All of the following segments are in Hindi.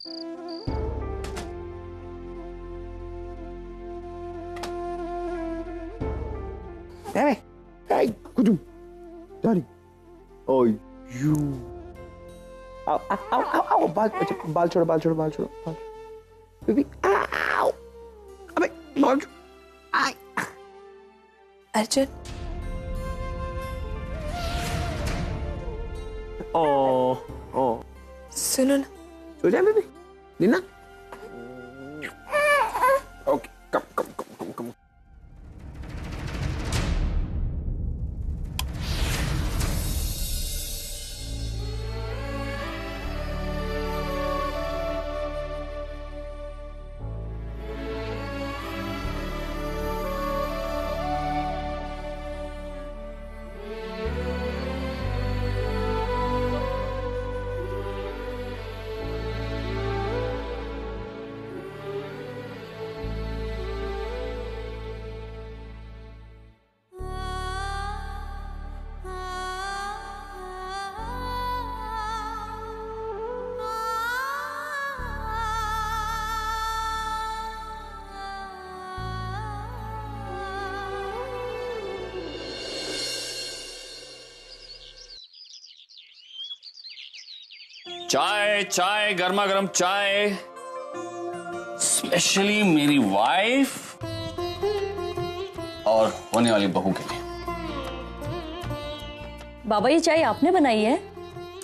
Hey, hey, kudu, darling. Oh, you. Ow, ow, ow, ow, बाल छोड़ो, बाल छोड़ो, बाल छोड़ो, बाल छोड़ो. Baby, ow. अबे, बाल छोड़ो. आई. अर्जुन, Oh. सुनो ना. सो जा बेबी. नीना. Okay, come. चाय चाय गर्मा गर्म चाय, स्पेशली मेरी वाइफ और होने वाली बहू के लिए। बाबा ये चाय आपने बनाई है?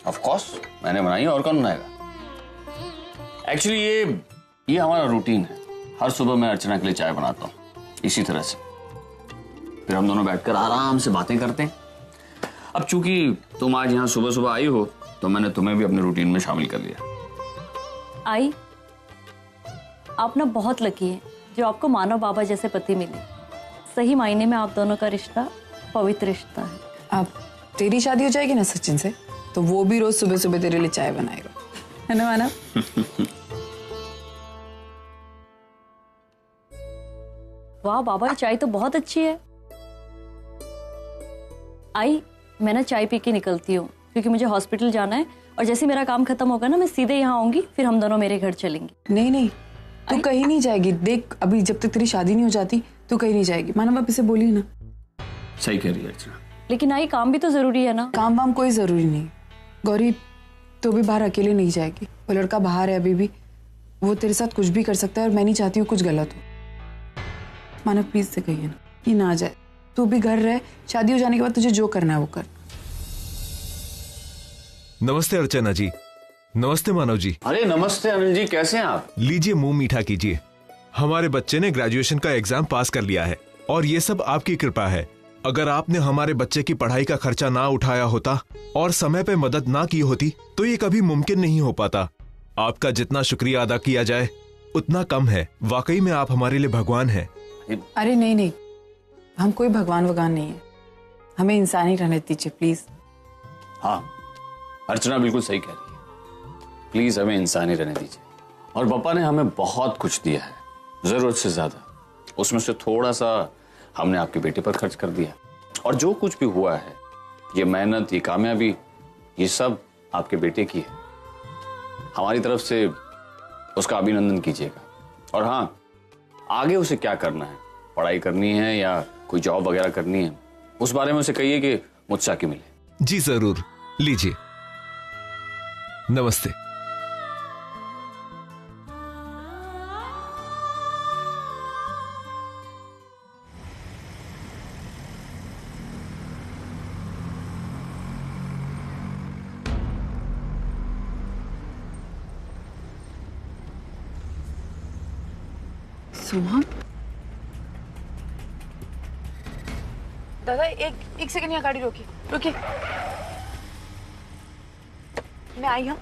ऑफ कोर्स मैंने बनाई है, और कौन बनाएगा। एक्चुअली ये हमारा रूटीन है। हर सुबह मैं अर्चना के लिए चाय बनाता हूँ इसी तरह से, फिर हम दोनों बैठकर आराम से बातें करते हैं। अब चूंकि तुम आज यहाँ सुबह सुबह आई हो तो मैंने तुम्हें भी अपने रूटीन में शामिल कर लिया। आई, आप ना बहुत लकी हैं जो आपको मानव बाबा जैसे पति मिले। सही मायने में आप दोनों का रिश्ता पवित्र रिश्ता है। अब तेरी शादी हो जाएगी ना सचिन से, तो वो भी रोज सुबह सुबह तेरे लिए चाय बनाएगा, है ना मानव? वाह बाबा, ये चाय तो बहुत अच्छी है। आई, मैं ना चाय पी के निकलती हूँ क्योंकि मुझे हॉस्पिटल जाना है, और जैसे मेरा काम खत्म होगा ना मैं सीधे यहाँ आऊंगी, फिर हम दोनों मेरे घर चलेंगे। नहीं, तू कहीं नहीं जाएगी। देख, अभी जब तक तेरी शादी नहीं हो जाती तू कहीं नहीं जाएगी। मानव आप इसे बोलिए ना। सही कह रही है अर्चना। लेकिन आई, काम भी तो जरूरी है ना। काम वाम कोई जरूरी नहीं। गौरी, तो भी बाहर अकेले नहीं जाएगी। वो लड़का बाहर है अभी भी, वो तेरे साथ कुछ भी कर सकता है, और मैं नहीं चाहती हूँ कुछ गलत हो। मानव प्लीज से कहिए ना कि ना जाए। तू भी घर रह, शादी हो जाने के बाद तुझे जो करना है वो कर। नमस्ते अर्चना जी। नमस्ते मानव जी। अरे नमस्ते अनिल जी, कैसे हैं आप? लीजिए मुंह मीठा कीजिए। हमारे बच्चे ने ग्रेजुएशन का एग्जाम पास कर लिया है और ये सब आपकी कृपा है। अगर आपने हमारे बच्चे की पढ़ाई का खर्चा ना उठाया होता और समय पे मदद ना की होती तो ये कभी मुमकिन नहीं हो पाता। आपका जितना शुक्रिया अदा किया जाए उतना कम है। वाकई में आप हमारे लिए भगवान हैं। अरे नहीं, हम कोई भगवान वगवान नहीं है। हमें इंसानी रहने दीजिए प्लीज। हाँ, अर्चना बिल्कुल सही कह रही है। प्लीज हमें इंसानी रहने दीजिए। और पापा ने हमें बहुत कुछ दिया है, जरूरत से ज्यादा। उसमें से थोड़ा सा हमने आपके बेटे पर खर्च कर दिया, और जो कुछ भी हुआ है, ये मेहनत, ये कामयाबी, ये सब आपके बेटे की है। हमारी तरफ से उसका अभिनंदन कीजिएगा। और हाँ, आगे उसे क्या करना है, पढ़ाई करनी है या कोई जॉब वगैरह करनी है, उस बारे में उसे कहिए कि मुझसे आके मिले। जी जरूर, लीजिए। नमस्ते। सोहम, दादा एक सेकंड, यहाँ गाड़ी रोकिए। मैं आई हूँ।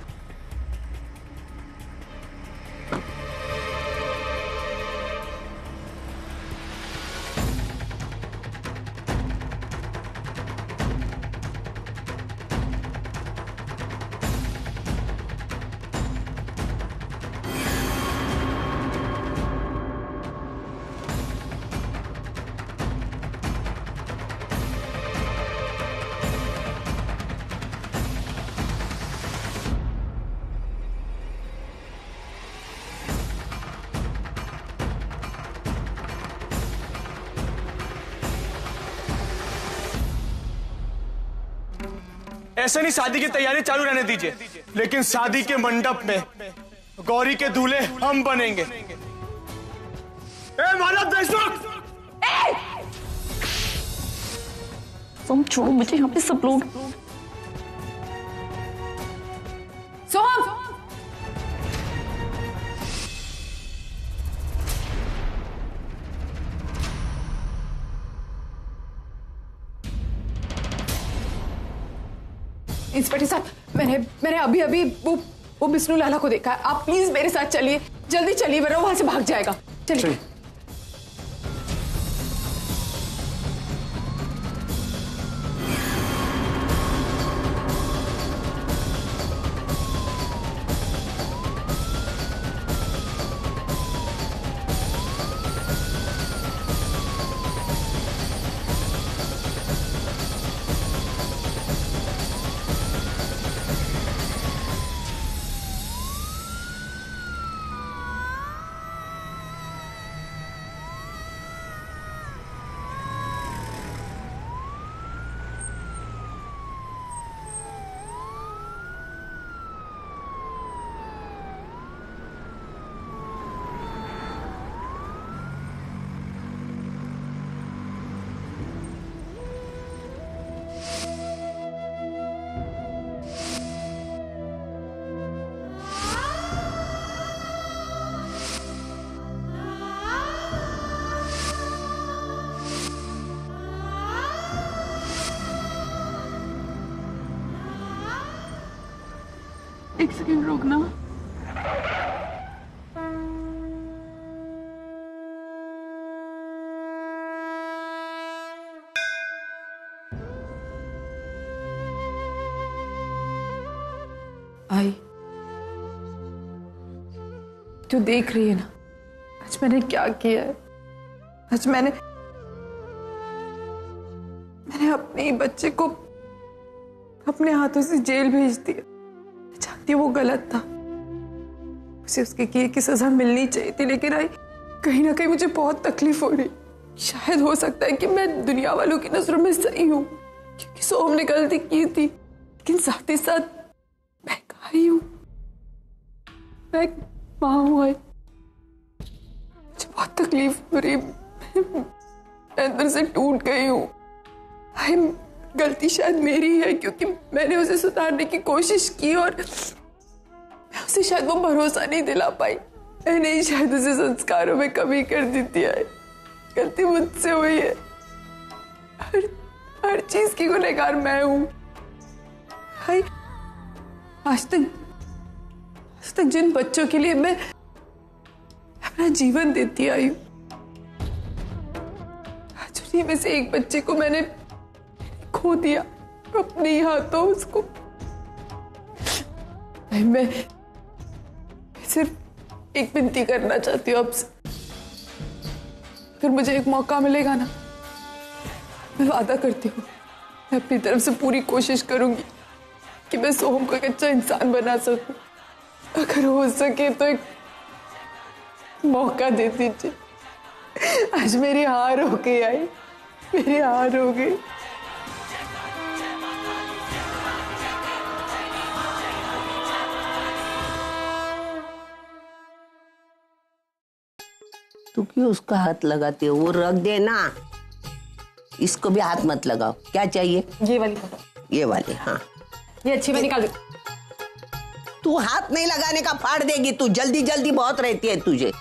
वैसे नहीं, शादी की तैयारी चालू रहने दीजिए, लेकिन शादी के मंडप में गौरी के दूल्हे हम बनेंगे। ए मानव देशमुख! तुम छोड़ो मुझे, यहाँ पे सब लोग। सोहम, इंस्पेक्टर साहब, मैंने अभी वो विष्णु लाला को देखा है। आप प्लीज मेरे साथ चलिए, जल्दी चलिए, वरना वहां से भाग जाएगा। चलिए। एक सेकंड रुकना। आई जो देख रही है ना, आज मैंने क्या किया है। आज मैंने अपने ही बच्चे को अपने हाथों से जेल भेज दिया। जानती वो गलत था, उसे उसके किए की सजा मिलनी चाहिए थी, लेकिन आई कहीं ना कहीं मुझे बहुत तकलीफ हो रही। शायद हो सकता है कि मैं दुनिया वालों की नजरों में सही हूँ, क्योंकि सोहम ने गलती की थी, लेकिन साथ ही साथ मैं आई हूँ, मैं मां हूँ। आई मुझे बहुत तकलीफ हो रही, मैं अंदर से टूट गई हूँ। आई गलती शायद मेरी है, क्योंकि मैंने उसे सुधारने की कोशिश की और मैं उसे शायद वो भरोसा नहीं दिला पाई। मैंने ही शायद उसे संस्कारों में कमी कर दी थी। गलती मुझसे हुई है, हर चीज की गुनहगार मैं हूं। आज तक जिन बच्चों के लिए मैं अपना जीवन देती आई हूं, आज उन्हीं में से एक बच्चे को मैंने खो दिया अपने ही हाथों उसको। मैं सिर्फ एक विनती करना चाहती हूँ आपसे, अगर मुझे एक मौका मिलेगा ना, मैं वादा करती हूँ मैं अपनी तरफ से पूरी कोशिश करूंगी कि मैं सोहम को एक अच्छा इंसान बना सकूं। अगर हो सके तो एक मौका दे दीजिए। आज मेरी हार हो गई। आई मेरी हार हो गई। तू क्यों उसका हाथ लगाते हो? वो रख दे ना, इसको भी हाथ मत लगाओ। क्या चाहिए? ये वाली फोटो। ये वाली? हाँ ये अच्छी, मैं निकाल। तू हाथ नहीं लगाने का, फाड़ देगी तू। जल्दी जल्दी बहुत रहती है तुझे।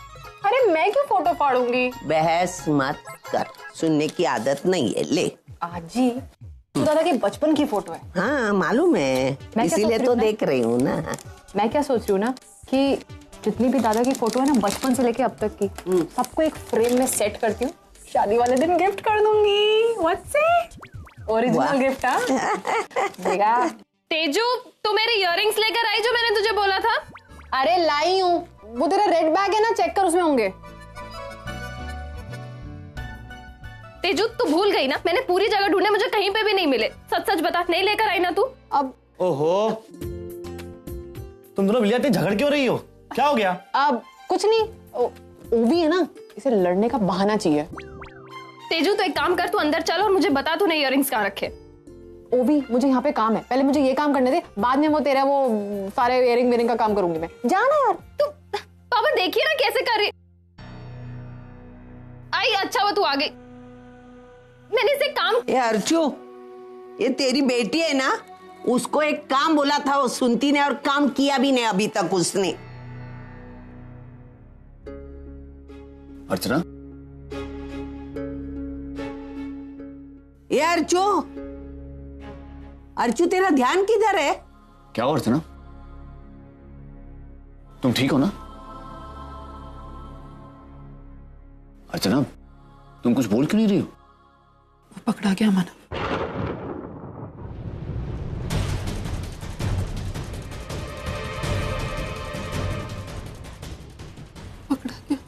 अरे मैं क्यों फोटो फाड़ूंगी? बहस मत कर, सुनने की आदत नहीं है। ले आजी, तो दादा के बचपन की फोटो है। हाँ मालूम है, इसीलिए तो देख रही हूँ ना। मैं क्या सोच रही हूँ ना कि जितनी भी दादा की फोटो है ना, बचपन से लेके अब तक की, सबको एक फ्रेम में सेट करती हूँ, शादी वाले दिन गिफ्ट कर दूंगी। What's it? Original gift. हाँ तेजू, तू मेरे इयररिंग्स लेकर आई जो मैंने तुझे बोला था? अरे लाई हूँ, वो तेरा रेड बैग है ना, चेक कर, उसमें होंगे। तेजू तू भूल गई ना, मैंने पूरी जगह ढूंढे, मुझे कहीं पे भी नहीं मिले। सच सच बता, नहीं लेकर आई ना तू? अब ओहो, तुम दोनों बिलिया झगड़ क्यों रही हो? क्या हो गया? अब कुछ नहीं, वो भी है ना, इसे लड़ने का बहाना चाहिए। तेजू तो एक काम कर, तू अंदर चल और मुझे बता तूने इयररिंग्स कहाँ रखे। ओवी मुझे यहाँ पे काम है, पहले मुझे ये काम करने दे, बाद में वो तेरा वो सारे इयरिंग वेयरिंग का काम करूंगी मैं। जाना यार। तू पापा देखिए ना कैसे कर रही। आई अच्छा हुआ तू आ गई, मैंने इसे काम। ये अर्चू, ये तेरी बेटी है ना, उसको एक काम बोला था वो सुनती नहीं और काम किया भी नहीं अभी तक उसने। अर्चना, ये अर्चू, अर्चू तेरा ध्यान किधर है? क्या हुआ अर्चना? तुम ठीक हो ना? अर्चना, तुम कुछ बोल क्यों नहीं रही हो? वो पकड़ा गया मानव। पकड़ा गया।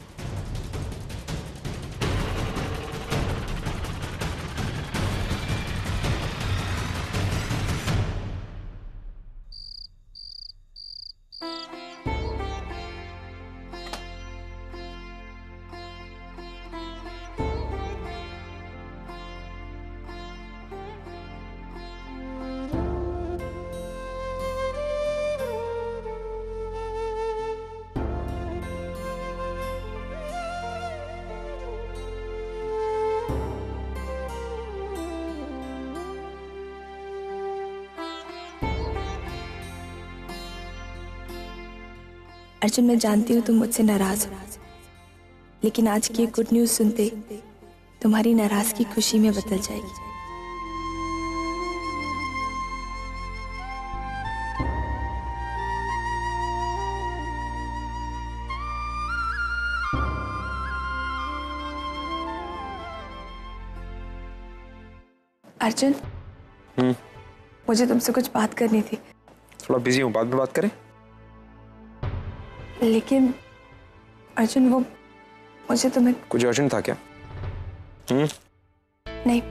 अर्जुन, मैं जानती हूँ तुम मुझसे नाराज हो, लेकिन आज की गुड न्यूज़ सुनते तुम्हारी नाराजगी खुशी में बदल जाएगी। अर्जुन, मुझे तुमसे कुछ बात करनी थी। थोड़ा बिजी हूँ, बाद में बात करें। लेकिन अर्जुन, वो मुझे तुम्हें कुछ अर्जेंट था क्या? नहीं,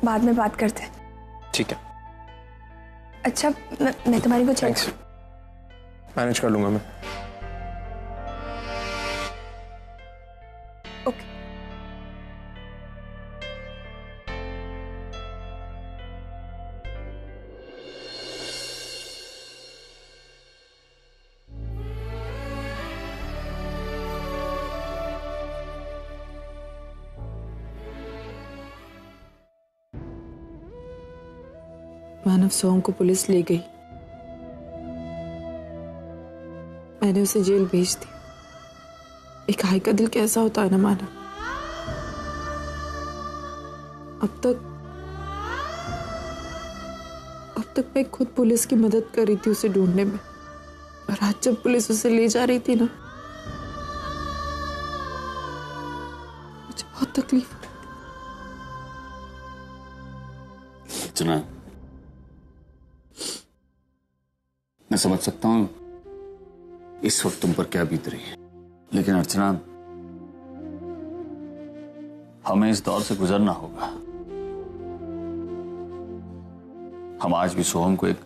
बाद में बात करते हैं। ठीक है। अच्छा, मैं तुम्हारी कुछ थैंक्स, मैनेज कर लूंगा मैं। ओके। मानव सोहम को पुलिस ले गई। मैंने उसे जेल भेज दी। एक भाई का दिल कैसा होता है ना मानव। अब तक मैं खुद पुलिस की मदद कर रही थी उसे ढूंढने में, और आज जब पुलिस उसे ले जा रही थी ना, मुझे बहुत तकलीफ हो रही थी। अर्चना, मैं समझ सकता हूं इस वक्त तुम पर क्या बीत रही है, लेकिन अर्चना, हमें इस दौर से गुजरना होगा। हम आज भी सोहम को एक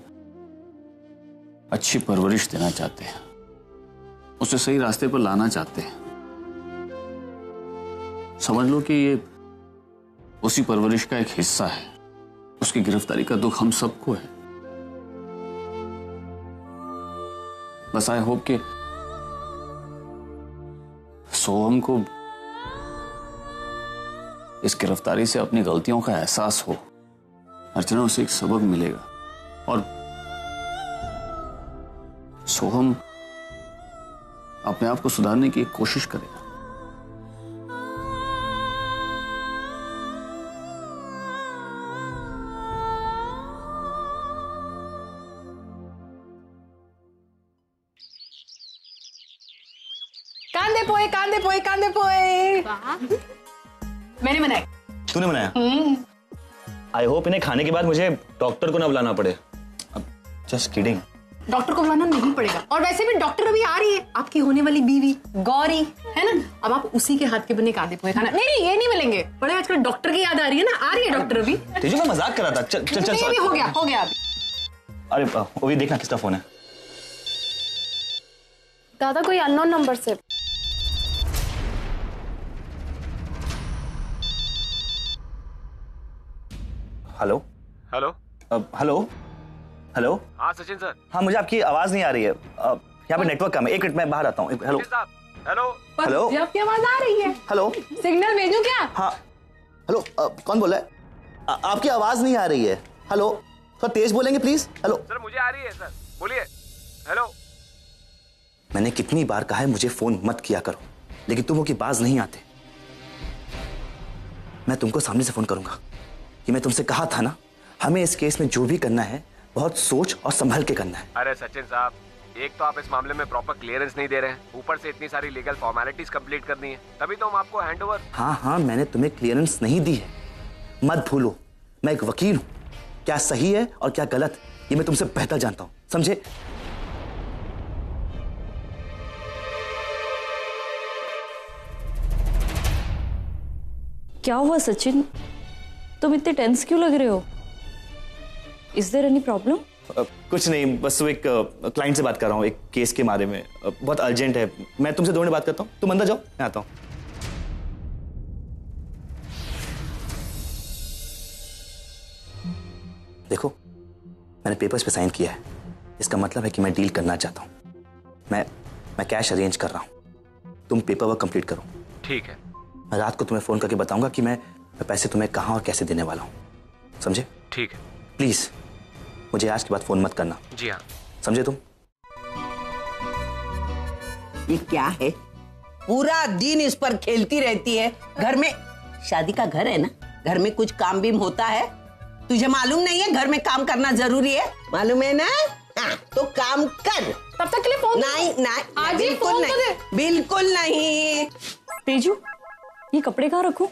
अच्छी परवरिश देना चाहते हैं, उसे सही रास्ते पर लाना चाहते हैं। समझ लो कि ये उसी परवरिश का एक हिस्सा है। उसकी गिरफ्तारी का दुख हम सबको है। बस आई होप कि सोहम को इस गिरफ्तारी से अपनी गलतियों का एहसास हो। अर्चना, उसे एक सबक मिलेगा और सोहम अपने आप को सुधारने की एक कोशिश करेगा। कांदे पोए। मैंने बनाया। तूने बनाया? आई होप इन्हें खाने के बाद मुझे डॉक्टर को ना बुलाना पड़े। अब जस्ट किडिंग। डॉक्टर को बुलाना नहीं पड़ेगा, और वैसे भी डॉक्टर अभी आ रही है, आपकी होने वाली बीवी गौरी है ना। अब आप उसी के हाथ के बने कांदे पोए खाना। नहीं, ये नहीं मिलेंगे। बड़े आजकल डॉक्टर की याद आ रही है ना। आ रही है डॉक्टर अभी। तेजू, मैं मजाक कर रहा था। चल चल चल। हो गया अभी। अरे वो देखना किसका फोन है। दादा, कोई अननोन नंबर से। Hello hello hello hello. हाँ सचिन सर। हाँ, मुझे आपकी आवाज नहीं आ रही है। यहाँ पे नेटवर्क कम है, एक मिनट मैं बाहर आता हूँ। Hello hello hello. आपकी आवाज आ रही है? हेलो, सिग्नल भेजूं क्या? हाँ हेलो, कौन बोल रहा है? आपकी आवाज नहीं आ रही है। हेलो, थोड़ा तेज बोलेंगे प्लीज। हेलो सर, मुझे आ रही है सर, बोलिए। हेलो। मैंने कितनी बार कहा है मुझे फोन मत किया करो, लेकिन तुम हो कि बाज नहीं आते। मैं तुमको सामने से फोन करूंगा। कि मैं तुमसे कहा था ना, हमें इस केस में जो भी करना है बहुत सोच और संभल के करना है। अरे सचिन साहब, एक तो आप इस मामले में प्रॉपर क्लियरेंस नहीं दे रहे हैं, ऊपर से इतनी सारी लीगल फॉर्मेलिटीज कंप्लीट करनी है, तभी तो हम आपको हैंडओवर। हाँ, मैंने तुम्हें क्लियरेंस नहीं दी है, मत भूलो। मैं एक वकील हूं, क्या सही है और क्या गलत ये मैं तुमसे बेहतर जानता हूं, समझे? क्या हुआ सचिन, तुम इतने टेंस क्यों लग रहे हो? Is there any problem? कुछ नहीं, बस वो एक क्लाइंट से बात कर रहा हूँ, एक केस के बारे में। बहुत अर्जेंट है, मैं तुमसे 2 मिनट बात करता हूँ। तुम अंदर जाओ, मैं आता हूँ। देखो, मैंने पेपर्स पे साइन किया है, इसका मतलब है कि मैं डील करना चाहता हूँ। मैं कैश अरेंज कर रहा हूँ, तुम पेपर वर्क कंप्लीट करो। ठीक है। मैं रात को तुम्हें फोन करके बताऊंगा कि मैं पैसे तुम्हें कहाँ और कैसे देने वाला हूँ, समझे? ठीक है। प्लीज मुझे आज के बाद फोन मत करना। जी हाँ। समझे तुम? ये क्या है? पूरा दिन इस पर खेलती रहती है। घर में शादी का घर है ना, घर में कुछ काम भी होता है। तुझे मालूम नहीं है घर में काम करना जरूरी है? मालूम है ना? हाँ, तो काम कर। तब तक के लिए फोन नहीं, आज ही फोन तो दे। बिल्कुल नहीं। तेजू, ये कपड़े कहाँ रखूं?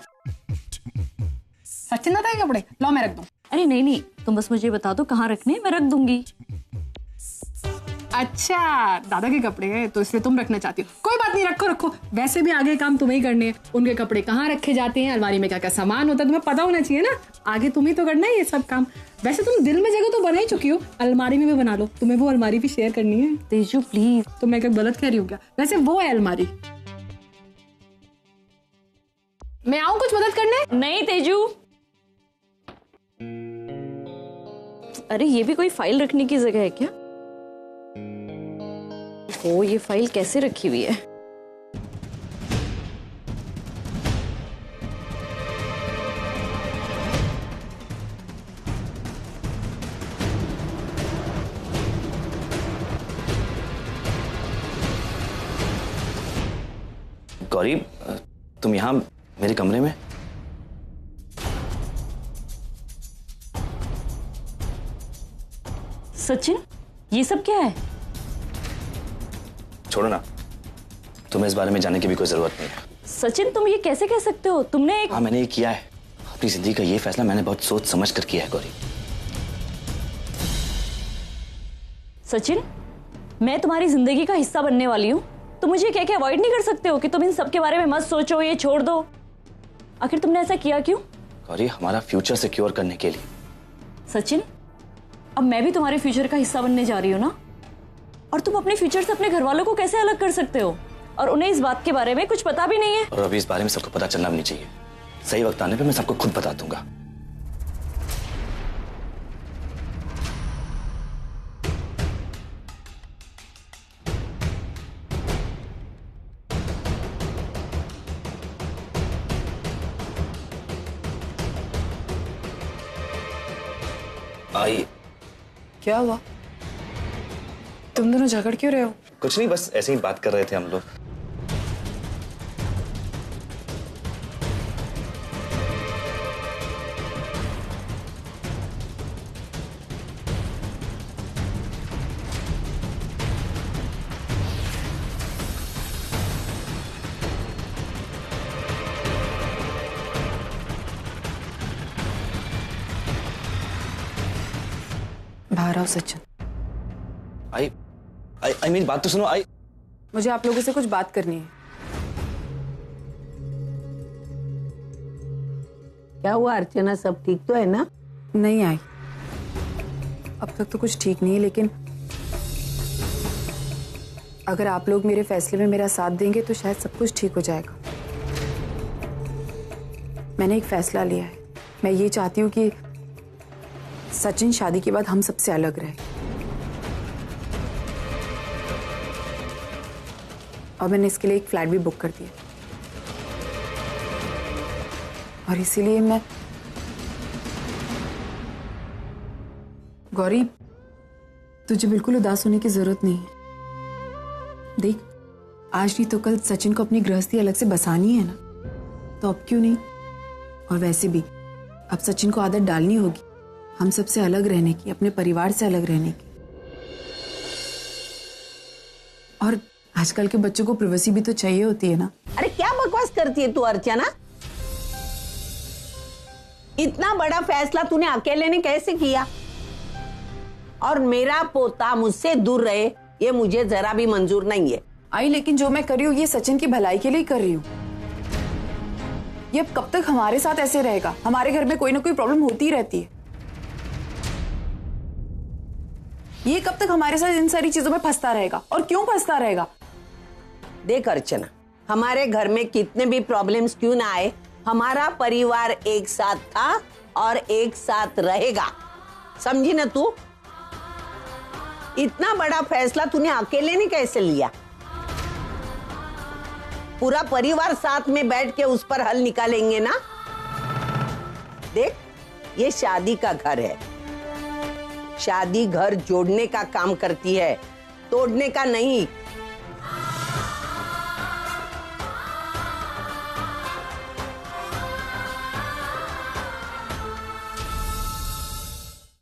सचिन दादा के कपड़े लो, मैं रख दूं। अरे नहीं, तुम बस मुझे बता दो कहाँ रखने, मैं रख दूंगी। अच्छा, दादा के कपड़े हैं तो इसलिए तुम रखना चाहती हो। कोई बात नहीं, रखो। वैसे भी आगे काम तुम्हें ही करने हैं। उनके कपड़े कहाँ रखे जाते हैं, अलमारी में क्या क्या सामान होता है, तुम्हें पता होना चाहिए ना। आगे तुम्हें तो करना है ये सब काम। वैसे तुम दिल में जगह तो बना ही चुकी हो, अलमारी में भी बना लो। तुम्हें वो अलमारी भी शेयर करनी है। तेजू प्लीज। तो मैं क्या गलत कह रही हूँ क्या? वैसे वो है अलमारी। मैं आऊं कुछ मदद करने? नहीं तेजू। अरे ये भी कोई फाइल रखने की जगह है क्या? ओ, ये फाइल कैसे रखी हुई है? गौरी, तुम यहाँ मेरे कमरे में? सचिन, ये सब क्या है? छोड़ो ना, तुम्हें इस बारे में जानने की भी कोई जरूरत नहीं है। सचिन, तुम ये कैसे कह सकते हो? तुमने एक... हाँ, मैंने ये किया है। अपनी जिंदगी का ये फैसला मैंने बहुत सोच समझ कर किया है गौरी। सचिन, मैं तुम्हारी जिंदगी का हिस्सा बनने वाली हूँ, तुम मुझे क्या क्या अवॉइड नहीं कर सकते हो कि तुम इन सब के बारे में मत सोचो, ये छोड़ दो। आखिर तुमने ऐसा किया क्यों? गौरी, हमारा फ्यूचर सिक्योर करने के लिए। सचिन, अब मैं भी तुम्हारे फ्यूचर का हिस्सा बनने जा रही हूँ ना, और तुम अपने फ्यूचर से अपने घर वालों को कैसे अलग कर सकते हो? और उन्हें इस बात के बारे में कुछ पता भी नहीं है। और अभी इस बारे में सबको पता चलना भी नहीं चाहिए। सही वक्त आने पे मैं सबको खुद बता दूंगा। आई। क्या हुआ? तुम दोनों झगड़ क्यों रहे हो? कुछ नहीं, बस ऐसे ही बात कर रहे थे हम लोग। बाहर आओ सचिन। आई मीन, बात तो सुनो। मुझे आप लोगों से कुछ बात करनी है। क्या हुआ अर्चना, सब ठीक तो है ना? नहीं आई, अब तक तो कुछ ठीक नहीं है, लेकिन अगर आप लोग मेरे फैसले में मेरा साथ देंगे तो शायद सब कुछ ठीक हो जाएगा। मैंने एक फैसला लिया है। मैं ये चाहती हूँ कि सचिन शादी के बाद हम सबसे अलग रहे और मैंने इसके लिए एक फ्लैट भी बुक कर दिया और इसीलिए मैं गौरी, तुझे बिल्कुल उदास होने की जरूरत नहीं है। देख, आज नहीं तो कल सचिन को अपनी गृहस्थी अलग से बसानी है ना, तो अब क्यों नहीं। और वैसे भी अब सचिन को आदत डालनी होगी हम सबसे अलग रहने की, अपने परिवार से अलग रहने की। और आजकल के बच्चों को प्राइवेसी भी तो चाहिए होती है ना। अरे क्या बकवास करती है तू अर्चना? इतना बड़ा फैसला तूने अकेले ने कैसे किया? और मेरा पोता मुझसे दूर रहे ये मुझे जरा भी मंजूर नहीं है। आई, लेकिन जो मैं कर रही हूँ ये सचिन की भलाई के लिए कर रही हूँ। ये अब कब तक हमारे साथ ऐसे रहेगा? हमारे घर में कोई ना कोई प्रॉब्लम होती ही रहती है। ये कब तक हमारे साथ इन सारी चीजों में फंसता रहेगा? और क्यों फंसता रहेगा? देख अर्चना, हमारे घर में कितने भी प्रॉब्लम्स क्यों ना आए, हमारा परिवार एक साथ था और एक साथ रहेगा, समझी ना तू? इतना बड़ा फैसला तूने अकेले ने कैसे लिया? पूरा परिवार साथ में बैठ के उस पर हल निकालेंगे ना। देख, ये शादी का घर है। शादी घर जोड़ने का काम करती है, तोड़ने का नहीं।